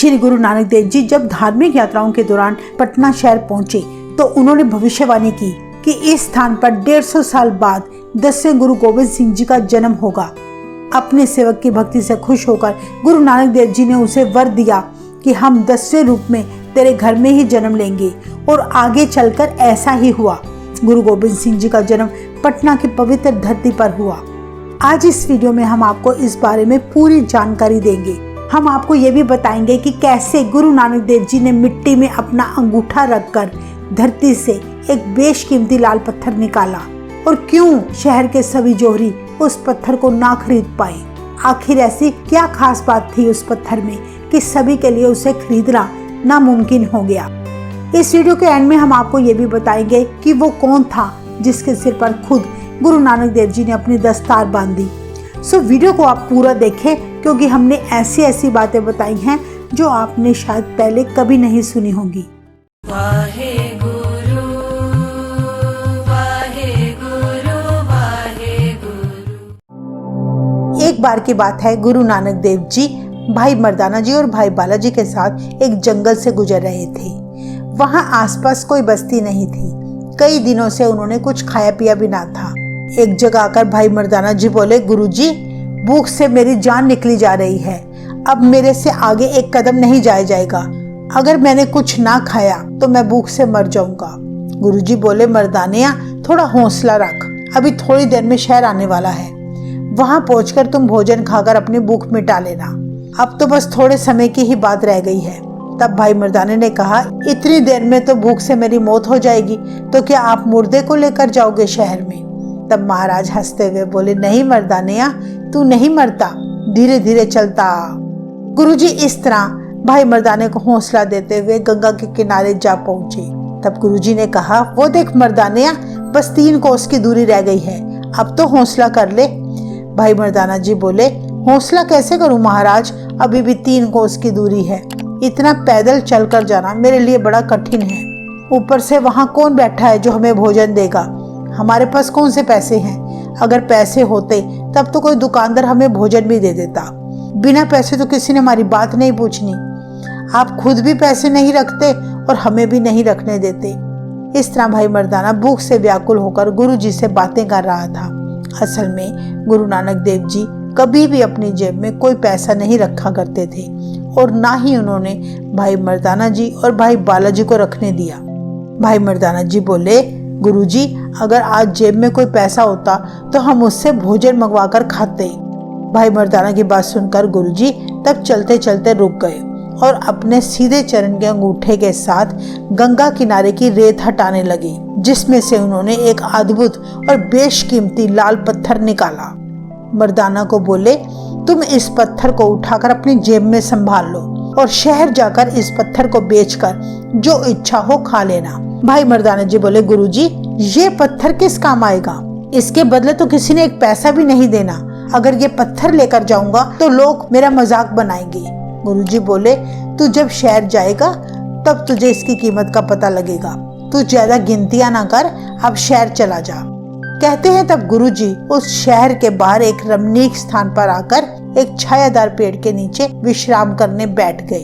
श्री गुरु नानक देव जी जब धार्मिक यात्राओं के दौरान पटना शहर पहुंचे तो उन्होंने भविष्यवाणी की कि इस स्थान पर 150 साल बाद 10वें गुरु गोबिंद सिंह जी का जन्म होगा। अपने सेवक की भक्ति से खुश होकर गुरु नानक देव जी ने उसे वर दिया कि हम 10वें रूप में तेरे घर में ही जन्म लेंगे, और आगे चलकर ऐसा ही हुआ। गुरु गोबिंद सिंह जी का जन्म पटना की पवित्र धरती पर हुआ। आज इस वीडियो में हम आपको इस बारे में पूरी जानकारी देंगे। हम आपको ये भी बताएंगे कि कैसे गुरु नानक देव जी ने मिट्टी में अपना अंगूठा रखकर धरती से एक बेशकीमती लाल पत्थर निकाला, और क्यों शहर के सभी जोहरी उस पत्थर को ना खरीद पाए। आखिर ऐसी क्या खास बात थी उस पत्थर में कि सभी के लिए उसे खरीदना नामुमकिन हो गया। इस वीडियो के एंड में हम आपको ये भी बताएंगे कि वो कौन था जिसके सिर पर खुद गुरु नानक देव जी ने अपनी दस्तार बांधी। सो वीडियो को आप पूरा देखें, क्योंकि हमने ऐसी ऐसी बातें बताई हैं जो आपने शायद पहले कभी नहीं सुनी होंगी। एक बार की बात है, गुरु नानक देव जी भाई मर्दाना जी और भाई बालाजी के साथ एक जंगल से गुजर रहे थे। वहां आसपास कोई बस्ती नहीं थी। कई दिनों से उन्होंने कुछ खाया पिया भी ना था। एक जगह आकर भाई मर्दाना जी बोले, गुरुजी, भूख से मेरी जान निकली जा रही है। अब मेरे से आगे एक कदम नहीं जाया जाएगा। अगर मैंने कुछ ना खाया तो मैं भूख से मर जाऊंगा। गुरुजी बोले, मर्दानिया, थोड़ा हौसला रख, अभी थोड़ी देर में शहर आने वाला है। वहां पहुंचकर तुम भोजन खाकर अपनी भूख मिटा लेना। अब तो बस थोड़े समय की ही बात रह गई है। तब भाई मर्दाने ने कहा, इतनी देर में तो भूख से मेरी मौत हो जाएगी, तो क्या आप मुर्दे को लेकर जाओगे शहर में? तब महाराज हंसते हुए बोले, नहीं मर्दानिया, तू नहीं मरता, धीरे धीरे चलता। गुरुजी इस तरह भाई मर्दाने को हौसला देते हुए गंगा के किनारे जा पहुंचे। तब गुरुजी ने कहा, वो देख मर्दानिया, बस 3 कोस की दूरी रह गई है, अब तो हौसला कर ले। भाई मर्दाना जी बोले, हौसला कैसे करूं महाराज, अभी भी 3 कोस की दूरी है। इतना पैदल चलकर जाना मेरे लिए बड़ा कठिन है। ऊपर से वहां कौन बैठा है जो हमें भोजन देगा? हमारे पास कौन से पैसे हैं? अगर पैसे होते तब तो कोई दुकानदार हमें भोजन भी दे देता। बिना पैसे तो किसी ने हमारी बात नहीं पूछनी। आप खुद भी पैसे नहीं रखते और हमें भी नहीं रखने देते। इस तरह भाई मर्दाना भूख से व्याकुल होकर गुरु जी से बातें कर रहा था। असल में गुरु नानक देव जी कभी भी अपनी जेब में कोई पैसा नहीं रखा करते थे, और ना ही उन्होंने भाई मर्दाना जी और भाई बालाजी को रखने दिया। भाई मर्दाना जी बोले, गुरुजी, अगर आज जेब में कोई पैसा होता तो हम उससे भोजन मंगवा कर खाते। भाई मर्दाना की बात सुनकर गुरुजी तब चलते चलते रुक गए और अपने सीधे चरण के अंगूठे के साथ गंगा किनारे की रेत हटाने लगे, जिसमें से उन्होंने एक अद्भुत और बेशकीमती लाल पत्थर निकाला। मर्दाना को बोले, तुम इस पत्थर को उठाकर अपनी जेब में संभाल लो और शहर जाकर इस पत्थर को बेचकर जो इच्छा हो खा लेना। भाई मर्दाना जी बोले, गुरुजी, ये पत्थर किस काम आएगा? इसके बदले तो किसी ने एक पैसा भी नहीं देना। अगर ये पत्थर लेकर जाऊंगा तो लोग मेरा मजाक बनाएंगे। गुरुजी बोले, तू जब शहर जाएगा तब तुझे इसकी कीमत का पता लगेगा। तू ज्यादा गिनतियां ना कर, अब शहर चला जा। कहते हैं तब गुरुजी उस शहर के बाहर एक रमणीक स्थान पर आकर एक छायादार पेड़ के नीचे विश्राम करने बैठ गए।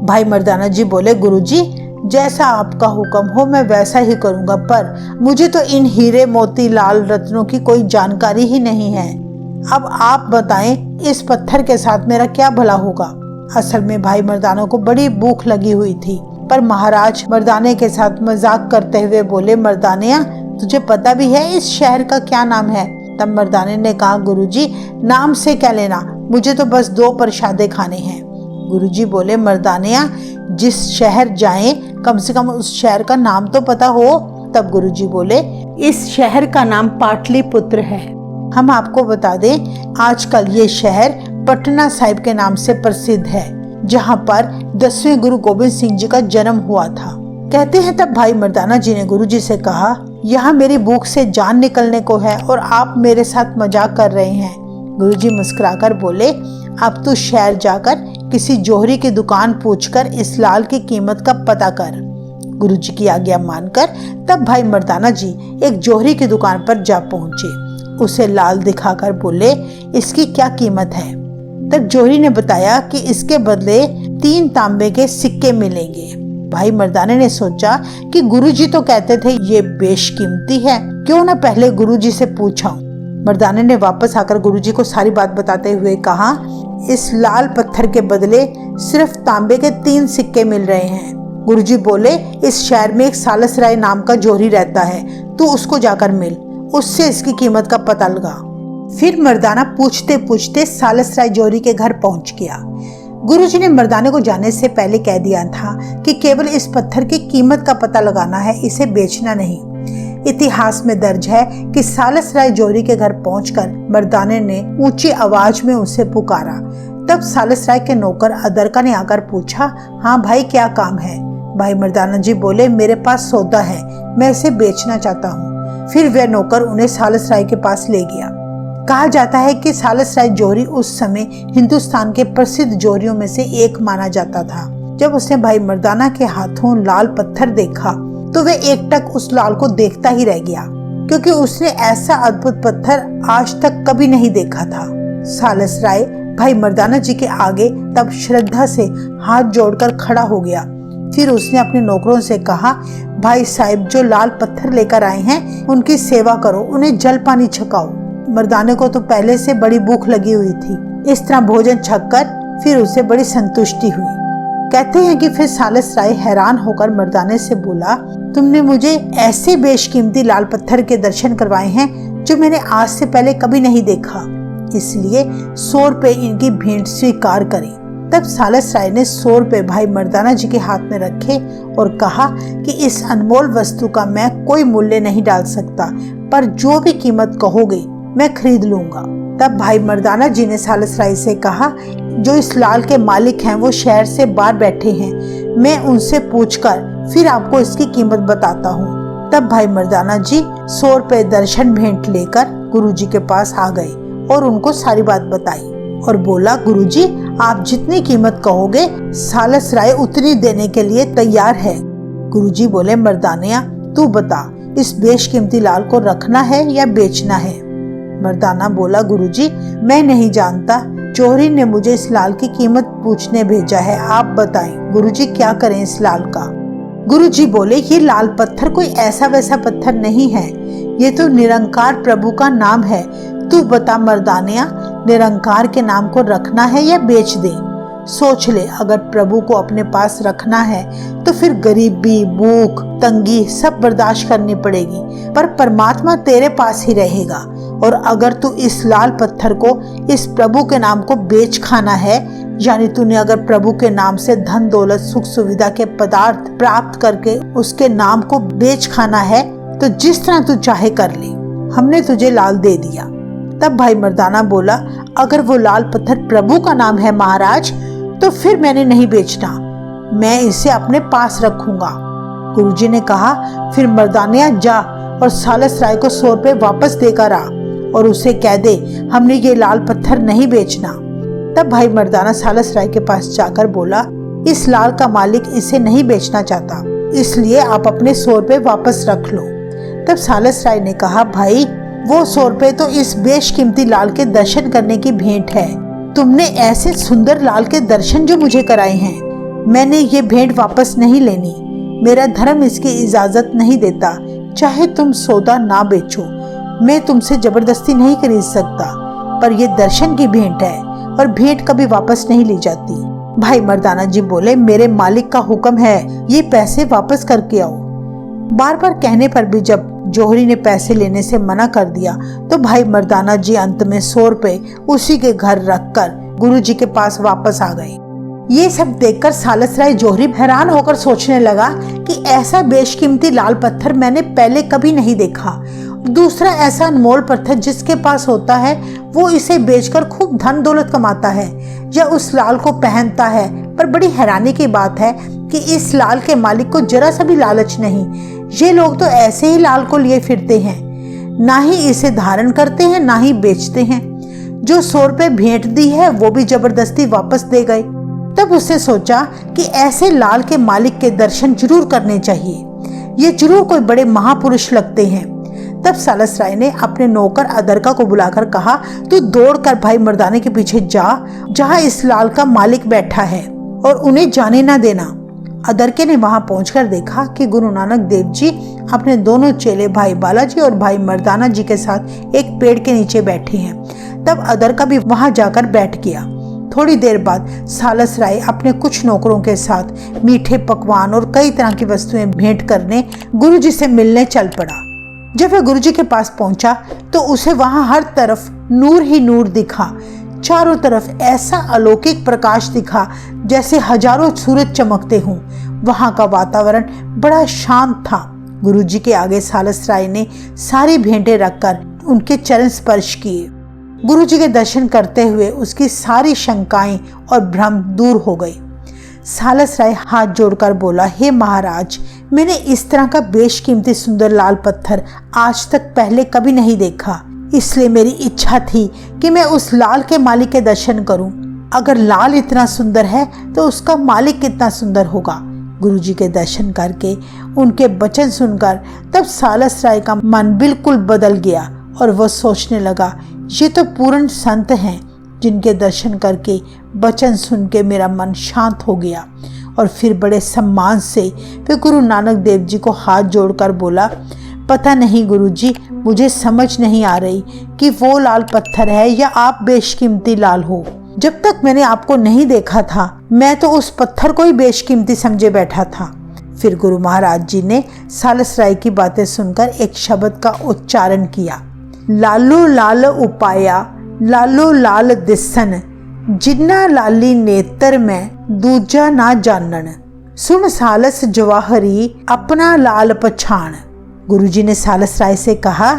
भाई मर्दाना जी बोले, गुरुजी, जैसा आपका हुक्म हो मैं वैसा ही करूंगा, पर मुझे तो इन हीरे मोती लाल रत्नों की कोई जानकारी ही नहीं है। अब आप बताएं, इस पत्थर के साथ मेरा क्या भला होगा? असल में भाई मर्दाना को बड़ी भूख लगी हुई थी, पर महाराज मर्दाने के साथ मजाक करते हुए बोले, मर्दानिया, तुझे पता भी है इस शहर का क्या नाम है? तब मर्दाने ने कहा, गुरुजी, नाम से क्या लेना, मुझे तो बस 2 प्रसादे खाने हैं। गुरुजी बोले, मर्दानिया, जिस शहर जाएं कम से कम उस शहर का नाम तो पता हो। तब गुरुजी बोले, इस शहर का नाम पाटलिपुत्र है। हम आपको बता दें, आजकल ये शहर पटना साहिब के नाम से प्रसिद्ध है, जहाँ पर 10वें गुरु गोबिंद सिंह जी का जन्म हुआ था। कहते हैं तब भाई मर्दाना जी ने गुरुजी से कहा, यहाँ मेरी भूख से जान निकलने को है और आप मेरे साथ मजाक कर रहे हैं। गुरुजी मुस्कुराकर बोले, अब तू शहर जाकर किसी जोहरी की दुकान पूछकर इस लाल की कीमत का पता कर। गुरुजी की आज्ञा मानकर तब भाई मर्दाना जी एक जोहरी की दुकान पर जा पहुंचे। उसे लाल दिखाकर बोले, इसकी क्या कीमत है? तब जोहरी ने बताया कि इसके बदले 3 तांबे के सिक्के मिलेंगे। भाई मर्दाने ने सोचा कि गुरुजी तो कहते थे ये बेशकीमती है, क्यों ना पहले गुरुजी से पूछा। मर्दाने ने वापस आकर गुरुजी को सारी बात बताते हुए कहा, इस लाल पत्थर के बदले सिर्फ तांबे के 3 सिक्के मिल रहे हैं। गुरुजी बोले, इस शहर में एक सालस राय नाम का जोहरी रहता है, तू उसको जाकर मिल, उससे इसकी कीमत का पता लगा। फिर मर्दाना पूछते पूछते सालस राय जोहरी के घर पहुंच गया। गुरुजी ने मर्दाने को जाने से पहले कह दिया था कि केवल इस पत्थर की कीमत का पता लगाना है, इसे बेचना नहीं। इतिहास में दर्ज है कि सालस राय जोहरी के घर पहुंचकर मर्दाने ने ऊंची आवाज में उसे पुकारा। तब सालस राय के नौकर अदरका ने आकर पूछा, हाँ भाई क्या काम है? भाई मर्दाना जी बोले, मेरे पास सौदा है, मैं इसे बेचना चाहता हूँ। फिर वह नौकर उन्हें सालस राय के पास ले गया। कहा जाता है कि सालस राय जोहरी उस समय हिंदुस्तान के प्रसिद्ध जोहरियों में से एक माना जाता था। जब उसने भाई मर्दाना के हाथों लाल पत्थर देखा तो वह एकटक उस लाल को देखता ही रह गया, क्योंकि उसने ऐसा अद्भुत पत्थर आज तक कभी नहीं देखा था। सालस राय भाई मर्दाना जी के आगे तब श्रद्धा से हाथ जोड़कर खड़ा हो गया। फिर उसने अपने नौकरों से कहा, भाई साहब जो लाल पत्थर लेकर आए हैं उनकी सेवा करो, उन्हें जल पानी छकाओ। मर्दाने को तो पहले से बड़ी भूख लगी हुई थी। इस तरह भोजन छककर फिर उसे बड़ी संतुष्टि हुई। कहते हैं कि फिर सालस राय हैरान होकर मर्दाने से बोला, तुमने मुझे ऐसे बेशकीमती लाल पत्थर के दर्शन करवाए हैं जो मैंने आज से पहले कभी नहीं देखा, इसलिए 100 रुपए इनकी भेंट स्वीकार करें। तब सालस राय ने 100 रुपए भाई मर्दाना जी के हाथ में रखे और कहा कि इस अनमोल वस्तु का मैं कोई मूल्य नहीं डाल सकता, पर जो भी कीमत कहोगे मैं खरीद लूंगा। तब भाई मर्दाना जी ने सालस राय से कहा, जो इस लाल के मालिक हैं वो शहर से बाहर बैठे हैं, मैं उनसे पूछकर फिर आपको इसकी कीमत बताता हूँ। तब भाई मर्दाना जी 100 रुपए दर्शन भेंट लेकर गुरुजी के पास आ गए और उनको सारी बात बताई और बोला, गुरुजी आप जितनी कीमत कहोगे सालस राय उतनी देने के लिए तैयार है। गुरुजी बोले, मर्दानिया तू बता, इस बेशकीमती लाल को रखना है या बेचना है? मर्दाना बोला, गुरुजी मैं नहीं जानता, जोहरी ने मुझे इस लाल की कीमत पूछने भेजा है, आप बताएं गुरुजी क्या करें इस लाल का? गुरुजी बोले, ये लाल पत्थर कोई ऐसा वैसा पत्थर नहीं है, ये तो निरंकार प्रभु का नाम है। तू बता मर्दानिया, निरंकार के नाम को रखना है या बेच दे? सोच ले, अगर प्रभु को अपने पास रखना है तो फिर गरीबी, भूख, तंगी सब बर्दाश्त करनी पड़ेगी, पर परमात्मा तेरे पास ही रहेगा। और अगर तू इस लाल पत्थर को इस प्रभु के नाम को बेच खाना है, यानी तूने अगर प्रभु के नाम से धन दौलत सुख सुविधा के पदार्थ प्राप्त करके उसके नाम को बेच खाना है, तो जिस तरह तू चाहे कर ले, हमने तुझे लाल दे दिया। तब भाई मर्दाना बोला, अगर वो लाल पत्थर प्रभु का नाम है महाराज, तो फिर मैंने नहीं बेचना, मैं इसे अपने पास रखूंगा। गुरुजी ने कहा, फिर मर्दानिया जा और सालस राय को 100 रुपए वापस देकर आ और उसे कह दे हमने ये लाल पत्थर नहीं बेचना। तब भाई मर्दाना सालस राय के पास जाकर बोला, इस लाल का मालिक इसे नहीं बेचना चाहता, इसलिए आप अपने 100 रुपए वापस रख लो। तब सालस राय ने कहा, भाई वो 100 रुपए तो इस बेशकीमती लाल के दर्शन करने की भेंट है। तुमने ऐसे सुंदर लाल के दर्शन जो मुझे कराए हैं, मैंने ये भेंट वापस नहीं लेनी, मेरा धर्म इसकी इजाजत नहीं देता। चाहे तुम सौदा ना बेचो, मैं तुमसे जबरदस्ती नहीं खरीद सकता, पर यह दर्शन की भेंट है और भेंट कभी वापस नहीं ली जाती। भाई मर्दाना जी बोले, मेरे मालिक का हुक्म है, ये पैसे वापस करके आओ। बार बार कहने पर भी जब जोहरी ने पैसे लेने से मना कर दिया, तो भाई मर्दाना जी अंत में 100 रुपए उसी के घर रखकर गुरुजी के पास वापस आ गए। ये सब देखकर सालस राय जोहरी हैरान होकर सोचने लगा कि ऐसा बेशकीमती लाल पत्थर मैंने पहले कभी नहीं देखा। दूसरा ऐसा अनमोल पत्थर जिसके पास होता है वो इसे बेचकर खूब धन दौलत कमाता है या उस लाल को पहनता है। पर बड़ी हैरानी की बात है कि इस लाल के मालिक को जरा सा भी लालच नहीं। ये लोग तो ऐसे ही लाल को लिए फिरते हैं, ना ही इसे धारण करते हैं ना ही बेचते हैं। जो 100 रुपए भेंट दी है वो भी जबरदस्ती वापस दे गए। तब उसने सोचा कि ऐसे लाल के मालिक के दर्शन जरूर करने चाहिए, ये जरूर कोई बड़े महापुरुष लगते हैं। तब सालस राय ने अपने नौकर अदरका को बुलाकर कहा, तू दौड़कर भाई मर्दाने के पीछे जा, जहां इस लाल का मालिक बैठा है। और उन्हें जाने ना देना। अदरके ने वहां पहुंचकर देखा कि गुरु नानक देव जी अपने दोनों चेले भाई बालाजी और भाई मर्दाना जी के साथ एक पेड़ के नीचे बैठे हैं। तब अदरका भी वहां जाकर बैठ गया। थोड़ी देर बाद सालस राय अपने कुछ नौकरों के साथ मीठे पकवान और कई तरह की वस्तुएं भेंट करने गुरुजी से मिलने चल पड़ा। जब वह गुरुजी के पास पहुंचा तो उसे वहां हर तरफ नूर ही नूर दिखा। चारों तरफ ऐसा अलौकिक प्रकाश दिखा जैसे हजारों सूरज चमकते हों। वहां का वातावरण बड़ा शांत था। गुरुजी के आगे सालस राय ने सारी भेंटें रखकर उनके चरण स्पर्श किए। गुरुजी के दर्शन करते हुए उसकी सारी शंकाएं और भ्रम दूर हो गई। सालस राय हाथ जोड़कर बोला, हे महाराज, मैंने इस तरह का बेशकीमती सुंदर लाल पत्थर आज तक पहले कभी नहीं देखा, इसलिए मेरी इच्छा थी कि मैं उस लाल के मालिक के दर्शन करूं। अगर लाल इतना सुंदर है तो उसका मालिक कितना सुंदर होगा। गुरुजी के दर्शन करके उनके वचन सुनकर तब सालस राय का मन बिल्कुल बदल गया और वह सोचने लगा, ये तो पूर्ण संत हैं जिनके दर्शन करके वचन सुन के मेरा मन शांत हो गया। और फिर बड़े सम्मान से वे गुरु नानक देव जी को हाथ जोड़कर बोला, पता नहीं गुरुजी, मुझे समझ नहीं आ रही कि वो लाल पत्थर है या आप बेशकीमती लाल हो। जब तक मैंने आपको नहीं देखा था मैं तो उस पत्थर को ही बेशकीमती समझे बैठा था। फिर गुरु महाराज जी ने सालस राय की बातें सुनकर एक शब्द का उच्चारण किया, लालो लाल उपाया लालो लाल दिसन, जिन्ना लाली नेत्र में दूजा ना जानन, सुन सालस जवाहरी अपना लाल पछाण। गुरुजी ने सालस राय से कहा,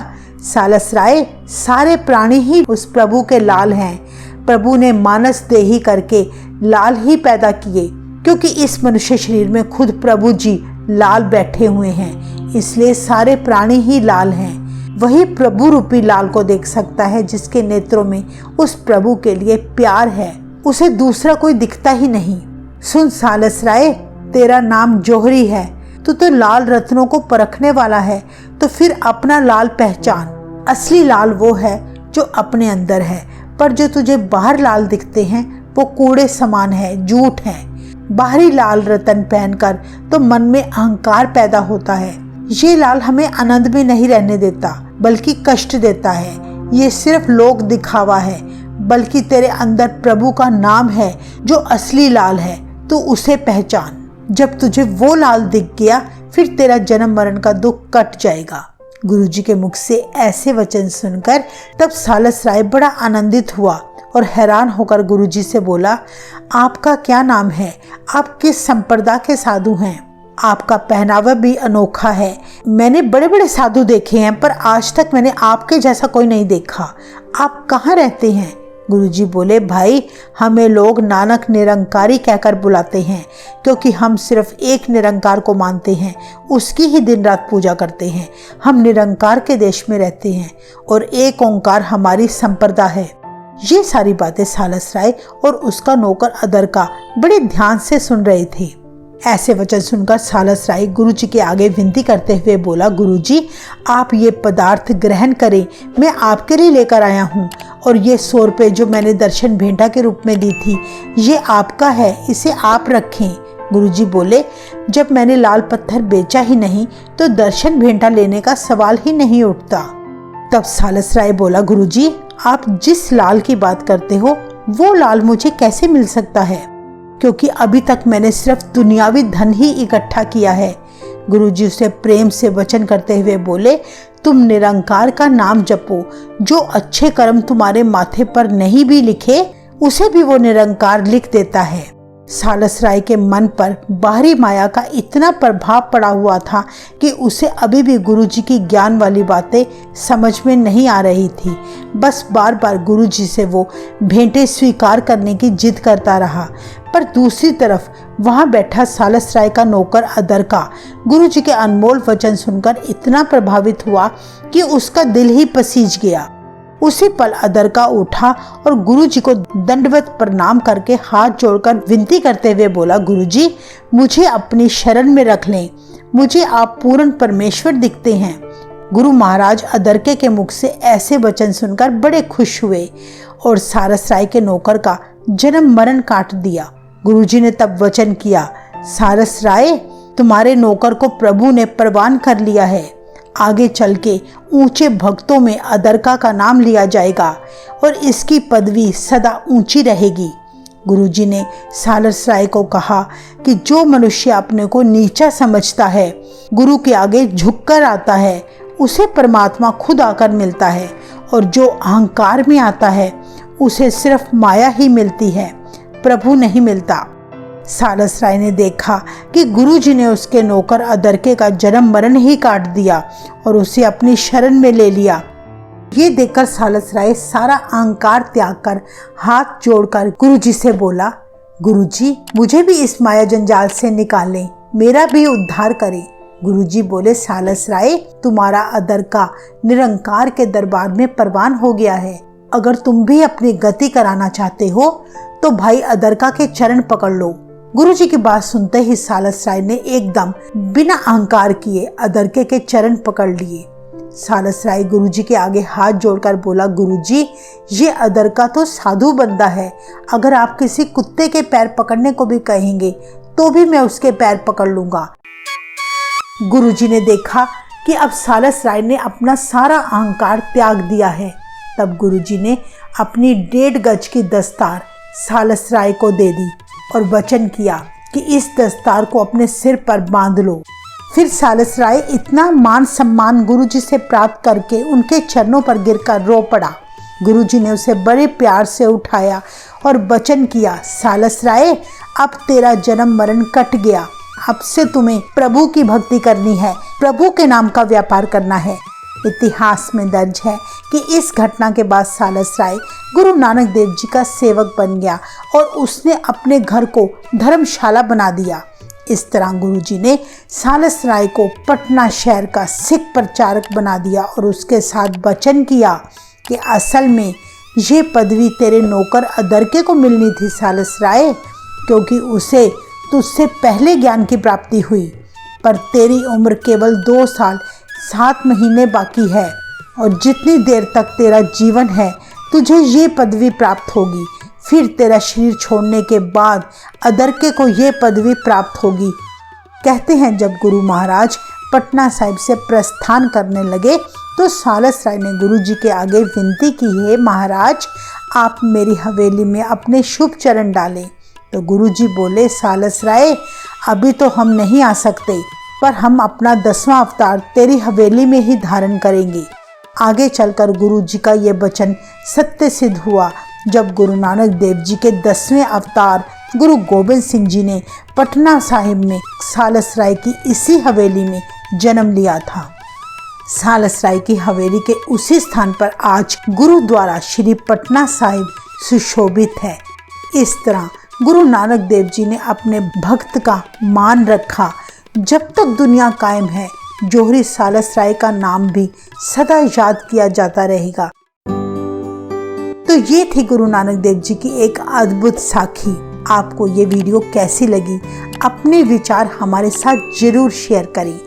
सालस राय, सारे प्राणी ही उस प्रभु के लाल हैं। प्रभु ने मानस देही करके लाल ही पैदा किए, क्योंकि इस मनुष्य शरीर में खुद प्रभु जी लाल बैठे हुए हैं, इसलिए सारे प्राणी ही लाल हैं। वही प्रभु रूपी लाल को देख सकता है जिसके नेत्रों में उस प्रभु के लिए प्यार है, उसे दूसरा कोई दिखता ही नहीं। सुन सालस राय, तेरा नाम जौहरी है, तू तो लाल रत्नों को परखने वाला है, तो फिर अपना लाल पहचान। असली लाल वो है जो अपने अंदर है, पर जो तुझे बाहर लाल दिखते हैं वो कूड़े समान है, झूठ है। बाहरी लाल रतन पहनकर तो मन में अहंकार पैदा होता है। ये लाल हमें आनंद में नहीं रहने देता बल्कि कष्ट देता है। ये सिर्फ लोक दिखावा है, बल्कि तेरे अंदर प्रभु का नाम है जो असली लाल है। तू उसे पहचान। जब तुझे वो लाल दिख गया फिर तेरा जन्म मरण का दुख कट जाएगा। गुरुजी के मुख से ऐसे वचन सुनकर तब सालस राय बड़ा आनंदित हुआ और हैरान होकर गुरुजी से बोला, आपका क्या नाम है? आप किस संप्रदाय के साधु हैं? आपका पहनावा भी अनोखा है। मैंने बड़े बड़े साधु देखे हैं पर आज तक मैंने आपके जैसा कोई नहीं देखा। आप कहाँ रहते हैं? गुरुजी बोले, भाई, हमें लोग नानक निरंकारी कहकर बुलाते हैं, क्योंकि हम सिर्फ एक निरंकार को मानते हैं, उसकी ही दिन रात पूजा करते हैं। हम निरंकार के देश में रहते हैं और एक ओंकार हमारी संप्रदाय है। ये सारी बातें सालस राय और उसका नौकर अदरका बड़े ध्यान से सुन रहे थे। ऐसे वचन सुनकर सालस राय गुरुजी के आगे विनती करते हुए बोला, गुरुजी, आप ये पदार्थ ग्रहण करें, मैं आपके लिए लेकर आया हूँ। और ये 100 रुपये जो मैंने दर्शन भेंटा के रूप में दी थी, ये आपका है, इसे आप रखें। गुरुजी बोले, जब मैंने लाल पत्थर बेचा ही नहीं तो दर्शन भेंटा लेने का सवाल ही नहीं उठता। तब सालस राय बोला, गुरुजी, आप जिस लाल की बात करते हो वो लाल मुझे कैसे मिल सकता है, क्योंकि अभी तक मैंने सिर्फ दुनियावी धन ही इकट्ठा किया है। गुरुजी उसे प्रेम से वचन करते हुए बोले, तुम निरंकार का नाम जपो। जो अच्छे कर्म तुम्हारे माथे पर नहीं भी लिखे उसे भी वो निरंकार लिख देता है। सालस राय के मन पर बाहरी माया का इतना प्रभाव पड़ा हुआ था कि उसे अभी भी गुरुजी की ज्ञान वाली बातें समझ में नहीं आ रही थी। बस बार बार गुरुजी से वो भेंटें स्वीकार करने की जिद करता रहा। पर दूसरी तरफ वहां बैठा सालस राय का नौकर अदरका गुरुजी के अनमोल वचन सुनकर इतना प्रभावित हुआ कि उसका दिल ही पसीज गया। उसी पल अदरका उठा और गुरुजी को दंडवत प्रणाम करके हाथ जोड़कर विनती करते हुए बोला, गुरुजी, मुझे अपनी शरण में रख लें, मुझे आप पूर्ण परमेश्वर दिखते हैं। गुरु महाराज अदरके के मुख से ऐसे वचन सुनकर बड़े खुश हुए और सालस राय के नौकर का जन्म मरण काट दिया। गुरुजी ने तब वचन किया, सारस राय, तुम्हारे नौकर को प्रभु ने प्रवान कर लिया है। आगे चल के ऊंचे भक्तों में अदरका का नाम लिया जाएगा और इसकी पदवी सदा ऊंची रहेगी। गुरुजी ने सारस राय को कहा कि जो मनुष्य अपने को नीचा समझता है, गुरु के आगे झुककर आता है, उसे परमात्मा खुद आकर मिलता है, और जो अहंकार में आता है उसे सिर्फ माया ही मिलती है, प्रभु नहीं मिलता। सारस राय ने देखा कि गुरुजी ने उसके नौकर अदरके का जन्म मरण ही काट दिया और उसे अपनी शरण में ले लिया। ये देखकर सारस राय सारा अहंकार त्याग कर हाथ जोड़कर गुरुजी से बोला, गुरुजी, मुझे भी इस माया जंजाल से निकालें, मेरा भी उद्धार करें। गुरुजी बोले, सारस राय, तुम्हारा अदरका निरंकार के दरबार में परवान हो गया है। अगर तुम भी अपनी गति कराना चाहते हो तो भाई अदरका के चरण पकड़ लो। गुरुजी की बात सुनते ही सारस राय ने एकदम बिना अहंकार किए अदरके के चरण पकड़ लिए। सारस राय गुरुजी के आगे हाथ जोड़कर बोला, गुरुजी, ये अदरका तो साधु बंदा है, अगर आप किसी कुत्ते के पैर पकड़ने को भी कहेंगे तो भी मैं उसके पैर पकड़ लूंगा। गुरुजी ने देखा कि अब सारस राय ने अपना सारा अहंकार त्याग दिया है। तब गुरुजी ने अपनी 1.5 गज की दस्तार सारस राय को दे दी और वचन किया कि इस दस्तार को अपने सिर पर बांध लो। फिर सारस राय इतना मान सम्मान गुरुजी से प्राप्त करके उनके चरणों पर गिरकर रो पड़ा। गुरुजी ने उसे बड़े प्यार से उठाया और वचन किया, सारस राय, अब तेरा जन्म मरण कट गया, अब से तुम्हें प्रभु की भक्ति करनी है, प्रभु के नाम का व्यापार करना है। इतिहास में दर्ज है कि इस घटना के बाद सारस राय गुरु नानक देव जी का सेवक बन गया और उसने अपने घर को धर्मशाला बना दिया। इस तरह गुरुजी ने सारस राय को पटना शहर का सिख प्रचारक बना दिया और उसके साथ वचन किया कि असल में ये पदवी तेरे नौकर अदरके को मिलनी थी सारस राय, क्योंकि उसे तुझसे पहले ज्ञान की प्राप्ति हुई, पर तेरी उम्र केवल 2 साल 7 महीने बाकी है और जितनी देर तक तेरा जीवन है तुझे ये पदवी प्राप्त होगी। फिर तेरा शरीर छोड़ने के बाद अदरके को ये पदवी प्राप्त होगी। कहते हैं जब गुरु महाराज पटना साहिब से प्रस्थान करने लगे तो सारस राय ने गुरुजी के आगे विनती की, है महाराज, आप मेरी हवेली में अपने शुभ चरण डालें। तो गुरुजी बोले, सारस राय, अभी तो हम नहीं आ सकते, पर हम अपना 10वां अवतार तेरी हवेली में ही धारण करेंगे। आगे चलकर गुरुजी का ये वचन सत्य सिद्ध हुआ जब गुरु नानक देव जी के 10वें अवतार गुरु गोबिंद सिंह जी ने पटना साहिब में सारस राय की इसी हवेली में जन्म लिया था। सारस राय की हवेली के उसी स्थान पर आज गुरुद्वारा श्री पटना साहिब सुशोभित है। इस तरह गुरु नानक देव जी ने अपने भक्त का मान रखा। जब तक दुनिया कायम है, जोहरी सारस राय का नाम भी सदा याद किया जाता रहेगा। तो ये थी गुरु नानक देव जी की एक अद्भुत साखी। आपको ये वीडियो कैसी लगी? अपने विचार हमारे साथ जरूर शेयर करें।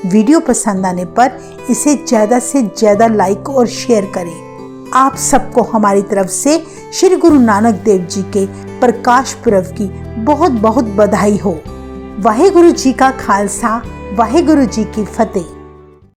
वीडियो पसंद आने पर इसे ज़्यादा से ज़्यादा लाइक और शेयर करें। आप सबको हमारी तरफ से श्री गुरु नानक देव जी के प्रकाश पर्व की बहुत बहुत बधाई हो। वाहेगुरु जी का खालसा, वाहेगुरु जी की फतेह।